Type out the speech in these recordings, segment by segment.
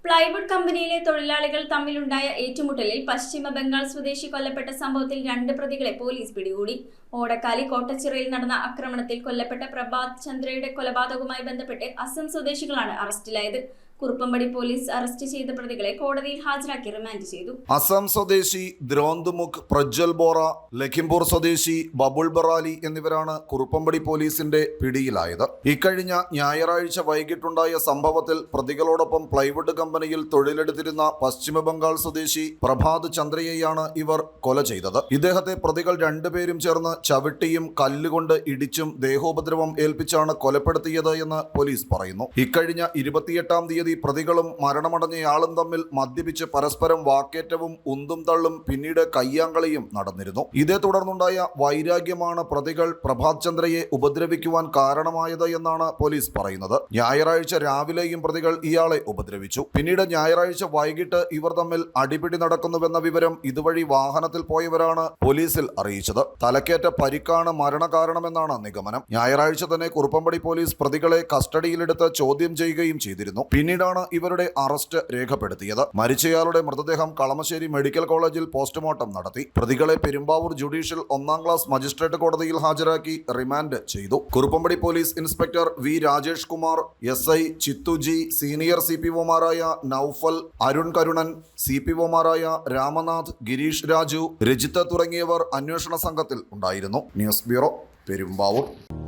Plywood കമ്പനിയിലെ തൊഴിലാളികൾ തമ്മിലുണ്ടായ ഏറ്റുമുട്ടലിൽ പശ്ചിമ ബംഗാൾ സ്വദേശി കൊല്ലപ്പെട്ട സംഭവത്തിൽ 2 പ്രതികളെ പോലീസ് പിടികൂടി. ഓടക്കാലി കോട്ടച്ചിറയിൽ നടന്ന ആക്രമണത്തിൽ കൊല്ലപ്പെട്ട പ്രഭാത് ചന്ദ്രയുടെ കൊലപാതകവുമായി ബന്ധപ്പെട്ട് അസം സ്വദേശികളാണ് അറസ്റ്റിലായത്. കുറുപ്പംപടി പോലീസ് അറസ്റ്റ് ചെയ്ത പ്രതികളെ കോടതിയിൽ ഹാജരാക്കി റിമാൻഡ് ചെയ്തു. അസം സ്വദേശി ദ്രോന്ദുമുഖ് പ്രജ്വൽ ബോറ, ലഖിംപൂർ സ്വദേശി ബബുൾ ബറാലി എന്നിവരാണ് കുറുപ്പംപടി പോലീസിന്റെ പിടിയിലായത്. ഇക്കഴിഞ്ഞ ഞായറാഴ്ച വൈകിട്ടുണ്ടായ സംഭവത്തിൽ പ്രതികളോടൊപ്പം പ്ലൈവുഡ് കമ്പനിയിൽ തൊഴിലെടുത്തിരുന്ന പശ്ചിമ ബംഗാൾ സ്വദേശി പ്രഭാത് ചന്ദ്രയെയാണ് ഇവർ കൊല ചെയ്തത്. ഇദ്ദേഹത്തെ പ്രതികൾ 2 പേരും ചേർന്ന് ചവിട്ടിയും കല്ലുകൊണ്ട് ഇടിച്ചും ദേഹോപദ്രവം ഏൽപ്പിച്ചാണ് കൊലപ്പെടുത്തിയത് എന്ന് പോലീസ് പറയുന്നു. ഇക്കഴിഞ്ഞ 28-ാം തീയതി പ്രതികളും മരണമടഞ്ഞയാളും തമ്മിൽ മദ്യപിച്ച് പരസ്പരം വാക്കേറ്റവും ഉന്തും തള്ളും പിന്നീട് കയ്യാങ്കളിയും നടന്നിരുന്നു. ഇതേ തുടർന്നുണ്ടായ വൈരാഗ്യമാണ് പ്രതികൾ പ്രഭാത് ചന്ദ്രയെ ഉപദ്രവിക്കുവാൻ കാരണമായത് എന്നാണ് പോലീസ് പറയുന്നത്. ഞായറാഴ്ച രാവിലെയും പ്രതികൾ ഇയാളെ ഉപദ്രവിച്ചു. പിന്നീട് ഞായറാഴ്ച വൈകിട്ട് ഇവർ തമ്മിൽ അടിപിടി നടക്കുന്നുവെന്ന വിവരം ഇതുവഴി വാഹനത്തിൽ പോയവരാണ് പോലീസിൽ അറിയിച്ചത്. തലക്കേറ്റ പരിക്കാണ് മരണകാരണമെന്നാണ് നിഗമനം. ഞായറാഴ്ച തന്നെ കുറുപ്പംപടി പോലീസ് പ്രതികളെ കസ്റ്റഡിയിലെടുത്ത് ചോദ്യം ചെയ്യുകയും ചെയ്തിരുന്നു. പിന്നീടാണ് ഇവരുടെ അറസ്റ്റ് രേഖപ്പെടുത്തിയത്. മരിച്ചയാളുടെ മൃതദേഹം കളമശ്ശേരി മെഡിക്കൽ കോളേജിൽ പോസ്റ്റ്മോർട്ടം നടത്തി. പ്രതികളെ പെരുമ്പാവൂർ ജുഡീഷ്യൽ 1-ാം ക്ലാസ് മജിസ്ട്രേറ്റ് കോടതിയിൽ ഹാജരാക്കി റിമാൻഡ് ചെയ്തു. Kuruppampady police inspector V Rajesh Kumar, SI Chithuji, senior CPOമാരായ നൌഫൽ, അരുൺ കരുണൻ, CPOമാരായ രാമനാഥ്, ഗിരീഷ് രാജു, രജിത്ത് തുടങ്ങിയവർ അന്വേഷണ സംഘത്തിൽ ഉണ്ടായിരുന്നു. News bureau, Perumbavoor.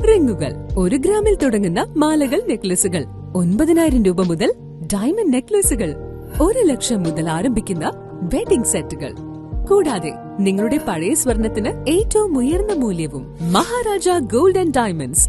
റിങ്ങുകൾ 1 ഗ്രാമിൽ തുടങ്ങുന്ന മാലകൾ, നെക്ലസുകൾ 9,000 രൂപ മുതൽ ഡയമണ്ട് നെക്ലസുകൾ 1 ലക്ഷം മുതൽ ആരംഭിക്കുന്ന വെഡിംഗ് സെറ്റുകൾ. കൂടാതെ നിങ്ങളുടെ പഴയ സ്വർണത്തിന് ഏറ്റവും ഉയർന്ന മൂല്യവും. Maharaja gold and diamonds,